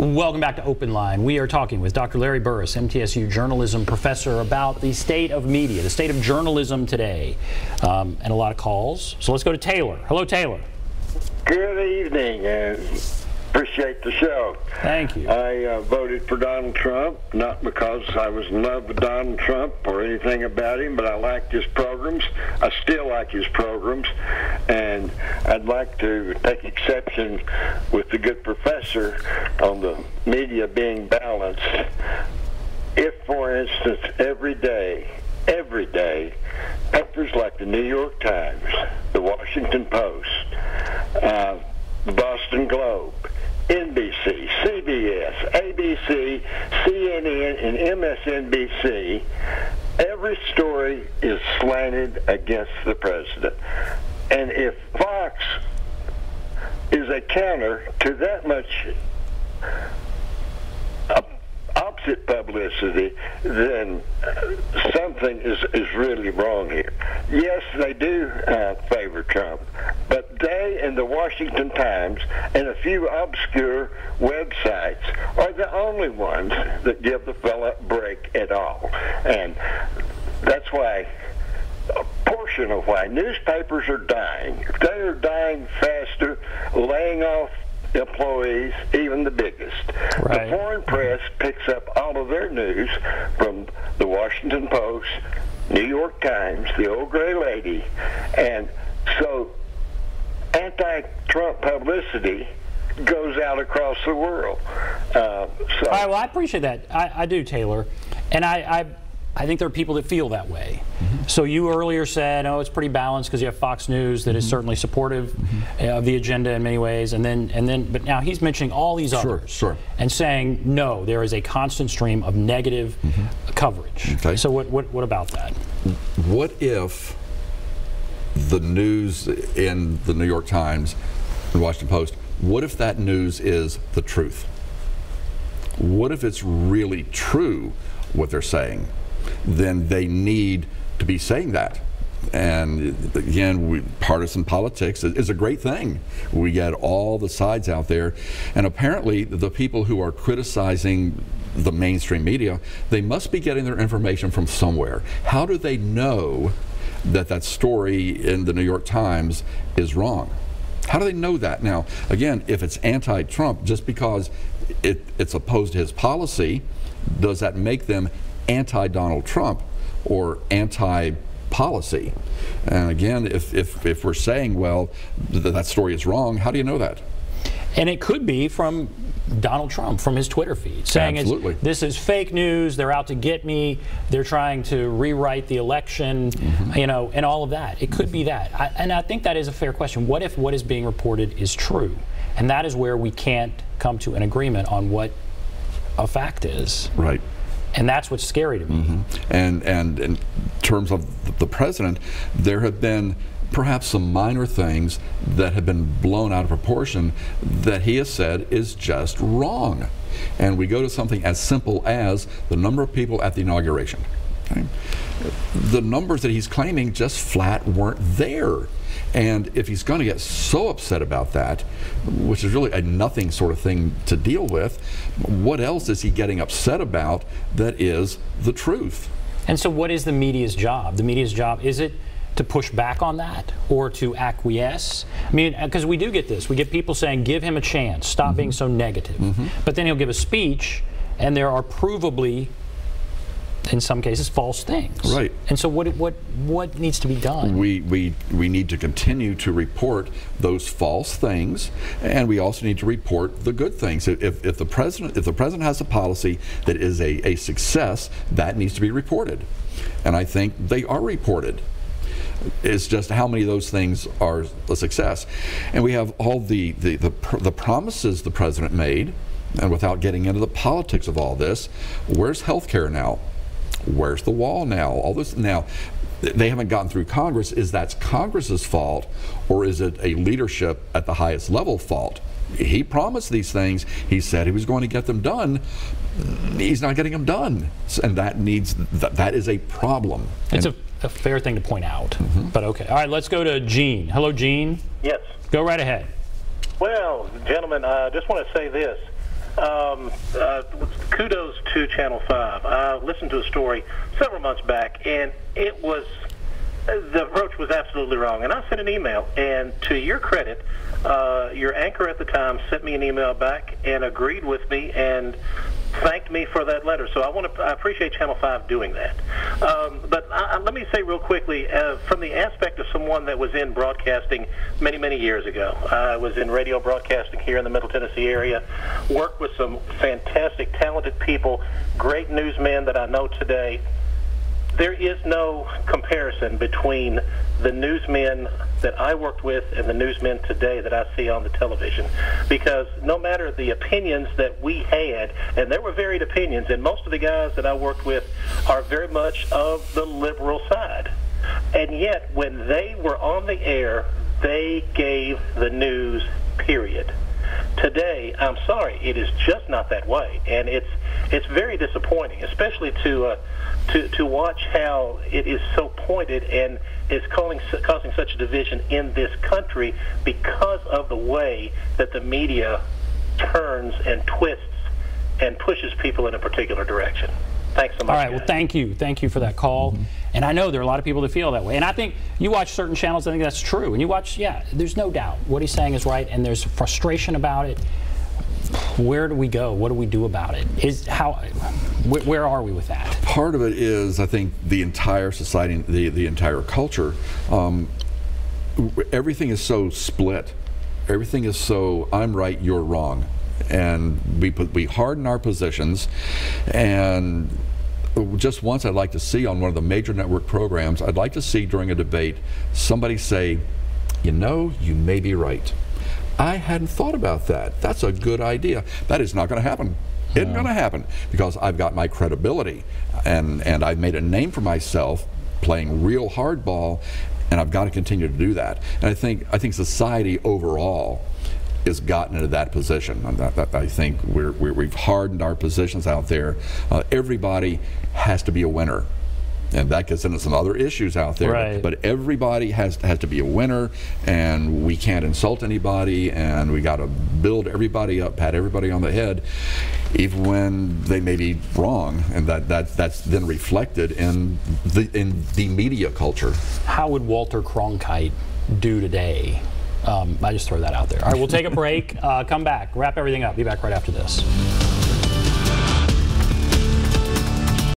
Welcome back to OpenLine. We are talking with Dr. Larry Burriss, MTSU Journalism professor, about the state of media, the state of journalism today, and a lot of calls. So let's go to Taylor. Hello, Taylor. Good evening, and appreciate the show. Thank you. I voted for Donald Trump, not because I was in love with Donald Trump or anything about him, but I liked his programs. I still like his programs, and I'd like to take exception with the good professor on the media being balanced. If, for instance, every day, papers like the New York Times, the Washington Post, the Boston Globe, NBC, CBS, ABC, CNN, and MSNBC, every story is slanted against the president. And if Fox is a counter to that much opposite publicity, then something is really wrong here. Yes, they do favor Trump, but they and the Washington Times and a few obscure websites are the only ones that give the fella a break at all. And that's why, a portion of why newspapers are dying. They are dying faster, laying off employees, even the biggest. Right. The foreign press picks up all of their news from the Washington Post, New York Times, the old gray lady, and so anti-Trump publicity goes out across the world. All right, well, I appreciate that. I do, Taylor, and I think there are people that feel that way. So you earlier said, oh, it's pretty balanced because you have Fox News that is certainly supportive of the agenda in many ways, but now he's mentioning all these others and saying, no, there is a constant stream of negative coverage. Okay. So what about that? What if the news in the New York Times and Washington Post, what if that news is the truth? What if it's really true what they're saying? Then they need to be saying that. And again, partisan politics is a great thing. We get all the sides out there, and apparently the people who are criticizing the mainstream media, they must be getting their information from somewhere. How do they know that that story in the New York Times is wrong? How do they know that? Now, again, if it's anti-Trump, just because it's opposed to his policy, does that make them anti-Donald Trump or anti-policy? And again, if we're saying, well, that story is wrong, how do you know that? And it could be from Donald Trump, from his Twitter feed, saying this is fake news, they're out to get me, they're trying to rewrite the election, you know, and all of that. It could be that. And I think that is a fair question. What if what is being reported is true? And that is where we can't come to an agreement on what a fact is. Right. And that's what's scary to me. And in terms of the president, there have been perhaps some minor things that have been blown out of proportion that he has said is just wrong. And we go to something as simple as the number of people at the inauguration. Okay? The numbers that he's claiming just flat weren't there. And if he's going to get so upset about that, which is really a nothing sort of thing to deal with, what else is he getting upset about that is the truth? And so what is the media's job? The media's job, is it to push back on that or to acquiesce? I mean, because we do get this. We get people saying, give him a chance, stop being so negative. But then he'll give a speech and there are provably, in some cases, false things. Right. And so what needs to be done? We need to continue to report those false things, and we also need to report the good things. If the president has a policy that is a success, that needs to be reported. And I think they are reported. It's just how many of those things are a success. And we have all the promises the president made, and without getting into the politics of all this, where's health care now? Where's the wall now? All this now, they haven't gotten through Congress. Is that Congress's fault, or is it a leadership at the highest level fault? He promised these things. He said he was going to get them done. He's not getting them done, and that is a problem. It's a fair thing to point out. But okay, all right. Let's go to Jeanne. Hello, Jeanne. Yes. Go right ahead. Well, gentlemen, I just want to say this. Kudos to Channel 5. I listened to a story several months back, and it was, the approach was absolutely wrong. And I sent an email, and to your credit, your anchor at the time sent me an email back and agreed with me and thanked me for that letter. So I appreciate Channel 5 doing that. But let me say real quickly, from the aspect of someone that was in broadcasting many, many years ago. I was in radio broadcasting here in the Middle Tennessee area, worked with some fantastic, talented people, great newsmen that I know today. There is no comparison between the newsmen that I worked with and the newsmen today that I see on the television, because no matter the opinions that we had, and there were varied opinions, and most of the guys that I worked with are very much of the liberal side, and yet when they were on the air, they gave the news, period. Today, I'm sorry, it is just not that way, and it's very disappointing, especially to watch how it is so pointed and is causing such a division in this country because of the way that the media turns and twists and pushes people in a particular direction. Thanks so much. All right, well, thank you. Thank you for that call. And I know there are a lot of people that feel that way. And I think you watch certain channels, I think that's true. And you watch, yeah, there's no doubt what he's saying is right, and there's frustration about it. Where do we go? What do we do about it? Where are we with that? Part of it is, I think, the entire society, the entire culture. Everything is so split. Everything is so, I'm right, you're wrong. And we harden our positions, and just once I'd like to see on one of the major network programs, I'd like to see during a debate somebody say, you know, you may be right. I hadn't thought about that. That's a good idea. That is not going to happen. It isn't going to happen because I've got my credibility, and I've made a name for myself playing real hardball, and I've got to continue to do that. And I think society overall has gotten into that position. I think we've hardened our positions out there. Everybody has to be a winner, and that gets into some other issues out there. Right. But everybody has to be a winner, and we can't insult anybody, and we got to build everybody up, pat everybody on the head, even when they may be wrong, and that's then reflected in the media culture. How would Walter Cronkite do today? I just throw that out there. All right, we'll take a break, come back, wrap everything up. Be back right after this.